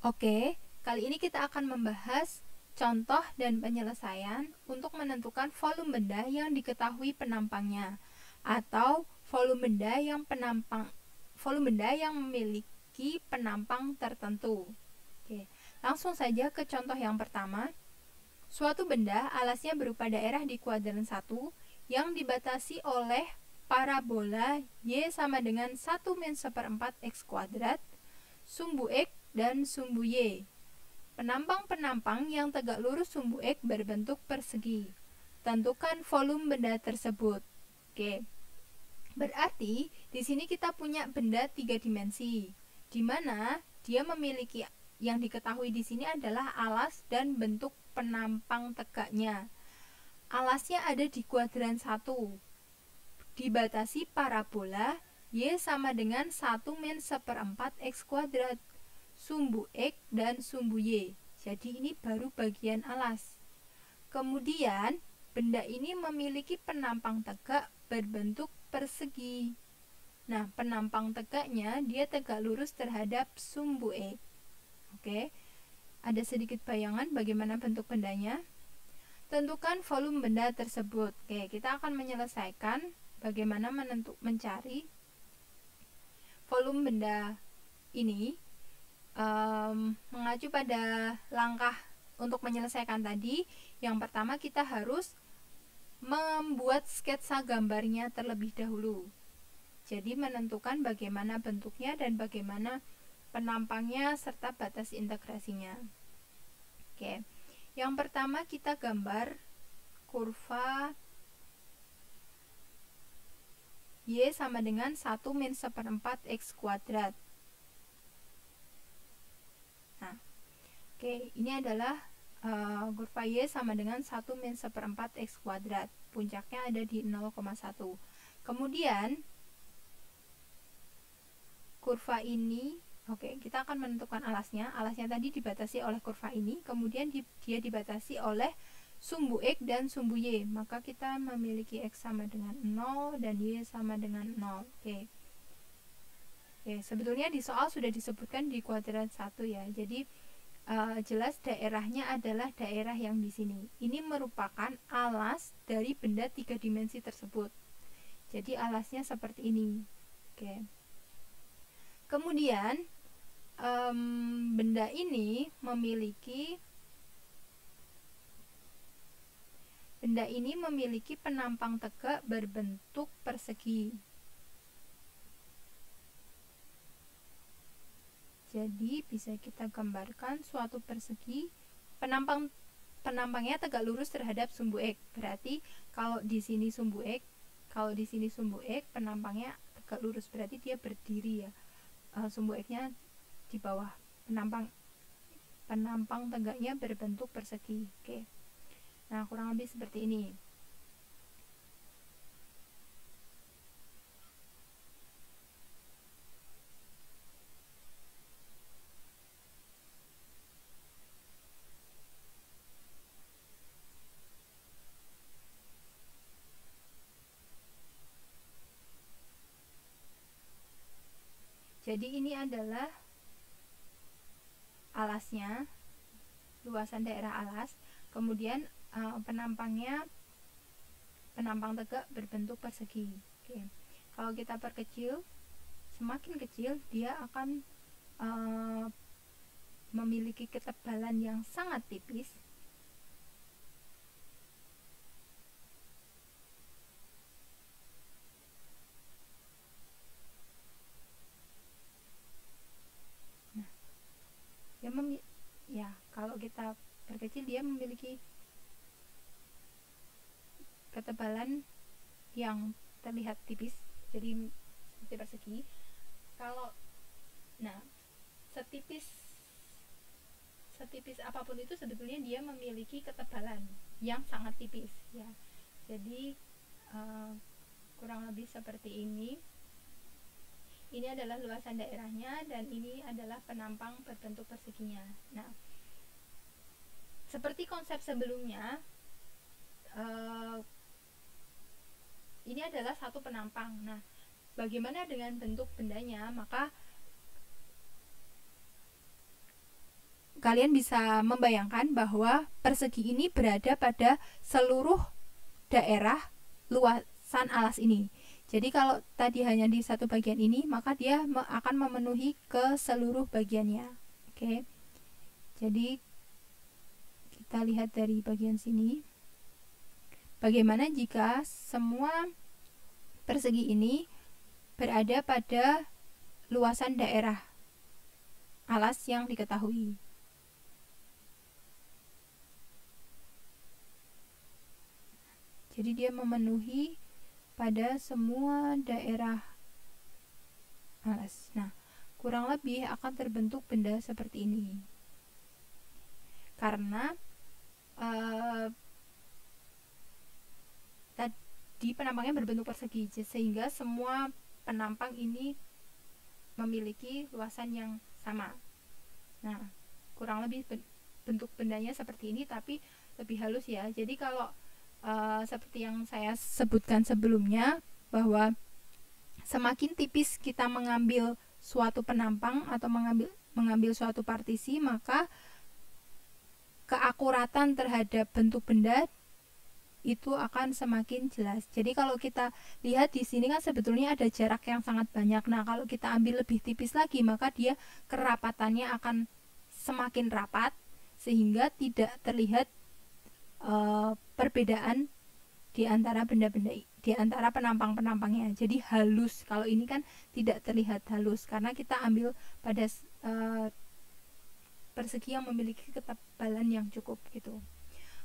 Oke, kali ini kita akan membahas contoh dan penyelesaian untuk menentukan volume benda yang diketahui penampangnya atau volume benda yang memiliki penampang tertentu. Oke, langsung saja ke contoh yang pertama. Suatu benda alasnya berupa daerah di kuadran 1 yang dibatasi oleh parabola Y sama dengan 1-1/4 X kuadrat, sumbu X dan sumbu Y. Penampang-penampang yang tegak lurus sumbu X berbentuk persegi. Tentukan volume benda tersebut. Oke. Berarti di sini kita punya benda 3 dimensi, di mana dia memiliki yang diketahui di sini adalah alas dan bentuk penampang tegaknya. Alasnya ada di kuadran 1. Dibatasi parabola Y sama dengan 1-1/4 X kuadrat, sumbu X dan sumbu Y. Jadi ini baru bagian alas. Kemudian benda ini memiliki penampang tegak berbentuk persegi. Nah, penampang tegaknya dia tegak lurus terhadap sumbu X. Oke. Ada sedikit bayangan bagaimana bentuk bendanya. Tentukan volume benda tersebut. Oke, kita akan menyelesaikan bagaimana mencari volume benda ini mengacu pada langkah untuk menyelesaikan tadi. Yang pertama kita harus membuat sketsa gambarnya terlebih dahulu. Jadi menentukan bagaimana bentuknya dan bagaimana penampangnya serta batas integrasinya. Oke. Yang pertama kita gambar kurva Y sama dengan 1-1/4 X kuadrat. Nah, oke, ini adalah kurva Y sama dengan 1-1/4 X kuadrat. Puncaknya ada di 0,1. Kemudian kurva ini, oke, kita akan menentukan alasnya. Alasnya tadi dibatasi oleh kurva ini, kemudian dia dibatasi oleh sumbu X dan sumbu Y. Maka kita memiliki X sama dengan 0 dan Y sama dengan 0. Oke. Oke, sebetulnya di soal sudah disebutkan di kuadran 1 ya. Jadi jelas daerahnya adalah daerah yang di sini. Ini merupakan alas dari benda 3 dimensi tersebut. Jadi alasnya seperti ini. Oke. Kemudian benda ini memiliki penampang tegak berbentuk persegi. Jadi bisa kita gambarkan suatu persegi, penampangnya tegak lurus terhadap sumbu X. Berarti kalau di sini sumbu X, penampangnya tegak lurus, berarti dia berdiri ya. Sumbu X-nya di bawah, penampang tegaknya berbentuk persegi. Oke. Nah, kurang lebih seperti ini. Jadi ini adalah alasnya, luasan daerah alas. Kemudian penampang tegak berbentuk persegi. Oke. Kalau kita perkecil, semakin kecil dia akan memiliki ketebalan yang sangat tipis. Nah, kalau kita perkecil dia memiliki ketebalan yang terlihat tipis, jadi seperti persegi. Setipis apapun itu sebetulnya dia memiliki ketebalan yang sangat tipis ya. Jadi kurang lebih seperti ini. Ini adalah luasan daerahnya dan ini adalah penampang berbentuk perseginya. Nah, seperti konsep sebelumnya, ini adalah satu penampang. Nah, bagaimana dengan bentuk bendanya? Maka kalian bisa membayangkan bahwa persegi ini berada pada seluruh daerah luasan alas ini. Jadi kalau tadi hanya di satu bagian ini, maka dia akan memenuhi ke seluruh bagiannya. Oke. Jadi kita lihat dari bagian sini. Bagaimana jika semua persegi ini berada pada luasan daerah alas yang diketahui. Jadi dia memenuhi pada semua daerah alas. Nah, kurang lebih akan terbentuk benda seperti ini. Karena tadi penampangnya berbentuk persegi, sehingga semua penampang ini memiliki luasan yang sama. Nah, kurang lebih bentuk bendanya seperti ini, tapi lebih halus ya. Jadi kalau seperti yang saya sebutkan sebelumnya, bahwa semakin tipis kita mengambil suatu penampang atau mengambil suatu partisi, maka keakuratan terhadap bentuk benda itu akan semakin jelas. Jadi kalau kita lihat di sini kan sebetulnya ada jarak yang sangat banyak. Nah, kalau kita ambil lebih tipis lagi, maka dia kerapatannya akan semakin rapat sehingga tidak terlihat perbedaan di antara benda-benda, di antara penampang-penampangnya. Jadi halus. Kalau ini kan tidak terlihat halus karena kita ambil pada persegi yang memiliki ketebalan yang cukup gitu.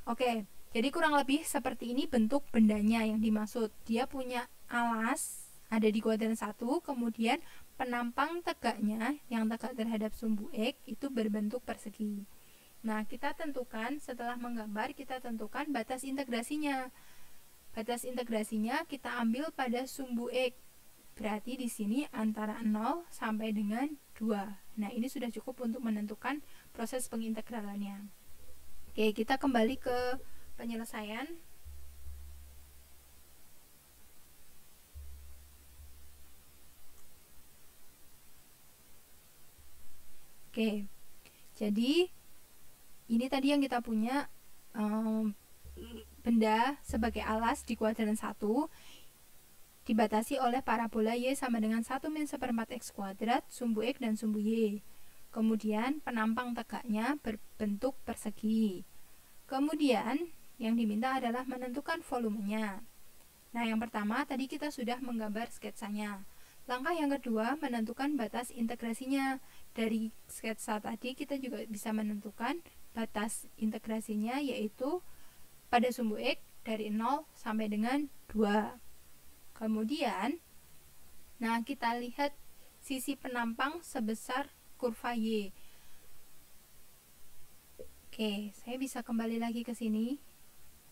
Oke, jadi kurang lebih seperti ini bentuk bendanya yang dimaksud. Dia punya alas ada di kuadran 1, kemudian penampang tegaknya yang tegak terhadap sumbu X itu berbentuk persegi. Nah, kita tentukan setelah menggambar, kita tentukan batas integrasinya. Batas integrasinya kita ambil pada sumbu X. Berarti di sini antara 0 sampai dengan 2. Nah, ini sudah cukup untuk menentukan proses pengintegralannya. Oke, kita kembali ke penyelesaian. Oke, jadi ini tadi yang kita punya benda sebagai alas di kuadran 1 dibatasi oleh parabola Y sama dengan 1-1/4 X kuadrat, sumbu X dan sumbu Y. Kemudian penampang tegaknya berbentuk persegi. Kemudian yang diminta adalah menentukan volumenya. Nah, yang pertama tadi kita sudah menggambar sketsanya. Langkah yang kedua menentukan batas integrasinya. Dari sketsa tadi kita juga bisa menentukan batas integrasinya, yaitu pada sumbu X dari 0 sampai dengan 2. Kemudian, nah kita lihat sisi penampang sebesar kurva Y. Oke, saya bisa kembali lagi ke sini.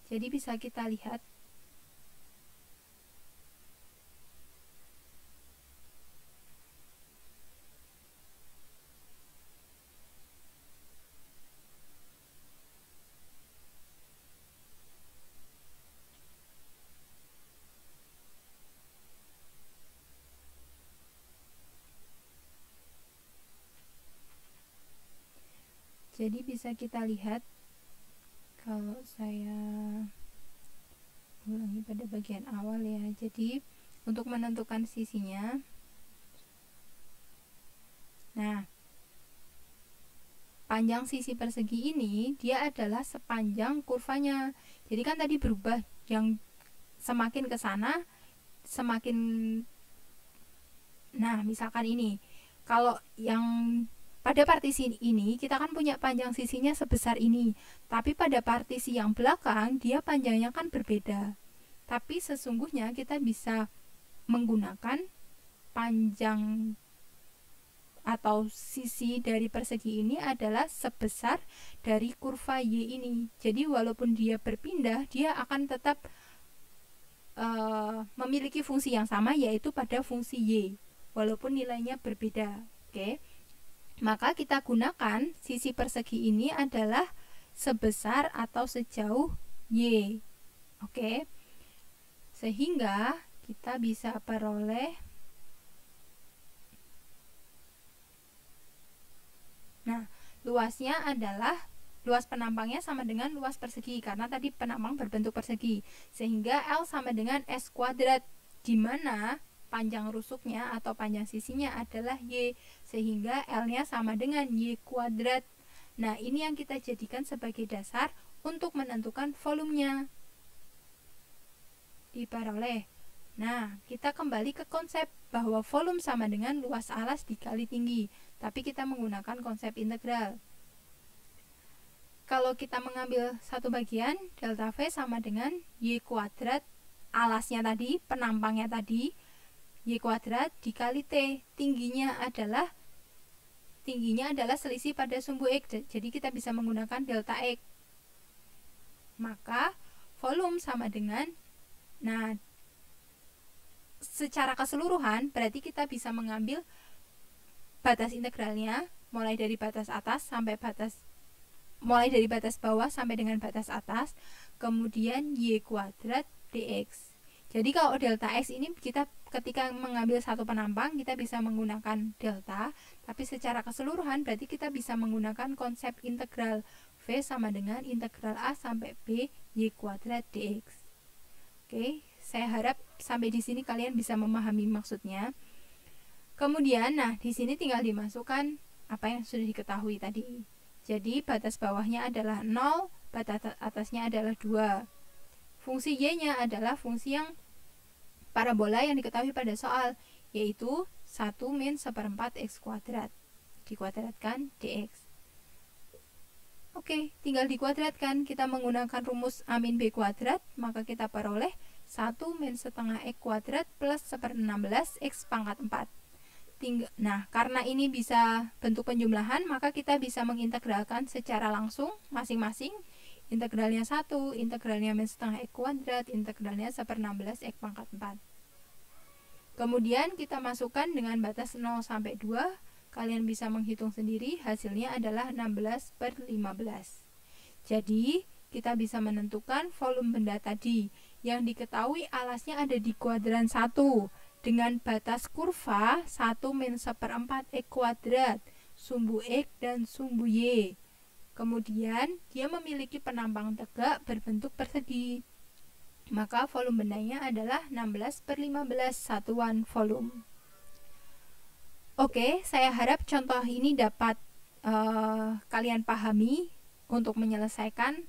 Jadi bisa kita lihat kalau saya ulangi pada bagian awal ya. Jadi untuk menentukan sisinya, nah panjang sisi persegi ini dia adalah sepanjang kurvanya. Jadi kan tadi berubah, yang semakin ke sana semakin, nah misalkan ini kalau yang pada partisi ini kita kan punya panjang sisinya sebesar ini, tapi pada partisi yang belakang dia panjangnya kan berbeda. Tapi sesungguhnya kita bisa menggunakan panjang atau sisi dari persegi ini adalah sebesar dari kurva Y ini. Jadi walaupun dia berpindah, dia akan tetap memiliki fungsi yang sama, yaitu pada fungsi Y, walaupun nilainya berbeda. Oke. Maka kita gunakan sisi persegi ini adalah sebesar atau sejauh Y. Oke. Sehingga kita bisa peroleh, nah luasnya adalah luas penampangnya sama dengan luas persegi, karena tadi penampang berbentuk persegi, sehingga L sama dengan S kuadrat, di mana panjang rusuknya atau panjang sisinya adalah Y, sehingga L-nya sama dengan Y kuadrat. Nah, ini yang kita jadikan sebagai dasar untuk menentukan volumenya. Diperoleh. Nah, kita kembali ke konsep bahwa volume sama dengan luas alas dikali tinggi, tapi kita menggunakan konsep integral. Kalau kita mengambil satu bagian, delta V sama dengan Y kuadrat, alasnya tadi, penampangnya tadi, Y kuadrat dikali T. Tingginya adalah selisih pada sumbu X, jadi kita bisa menggunakan delta X. Maka, volume sama dengan, nah, secara keseluruhan, berarti kita bisa mengambil batas integralnya, mulai dari batas bawah sampai dengan batas atas, kemudian Y kuadrat dx. Jadi kalau delta X ini kita ketika mengambil satu penampang kita bisa menggunakan delta, tapi secara keseluruhan berarti kita bisa menggunakan konsep integral V sama dengan integral A sampai B Y kuadrat dx. Oke, saya harap sampai di sini kalian bisa memahami maksudnya. Kemudian, nah di sini tinggal dimasukkan apa yang sudah diketahui tadi. Jadi batas bawahnya adalah 0, batas atasnya adalah 2. Fungsi Y-nya adalah fungsi yang parabola yang diketahui pada soal, yaitu 1 min 1/4 X kuadrat dikuadratkan dx. Oke, tinggal dikuadratkan. Kita menggunakan rumus A min B kuadrat, maka kita peroleh 1 min setengah X kuadrat plus 1/16 X pangkat 4. Nah, karena ini bisa bentuk penjumlahan, maka kita bisa mengintegralkan secara langsung masing-masing. Integralnya 1, integralnya min setengah X kuadrat, integralnya 1/16 X pangkat 4. Kemudian kita masukkan dengan batas 0 sampai 2. Kalian bisa menghitung sendiri, hasilnya adalah 16/15. Jadi, kita bisa menentukan volume benda tadi yang diketahui alasnya ada di kuadran 1. Dengan batas kurva 1 min 1/4 X kuadrat, sumbu X dan sumbu Y. Kemudian, dia memiliki penampang tegak berbentuk persegi. Maka volume bendanya adalah 16/15 satuan volume. Oke, saya harap contoh ini dapat kalian pahami untuk menyelesaikan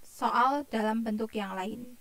soal dalam bentuk yang lain.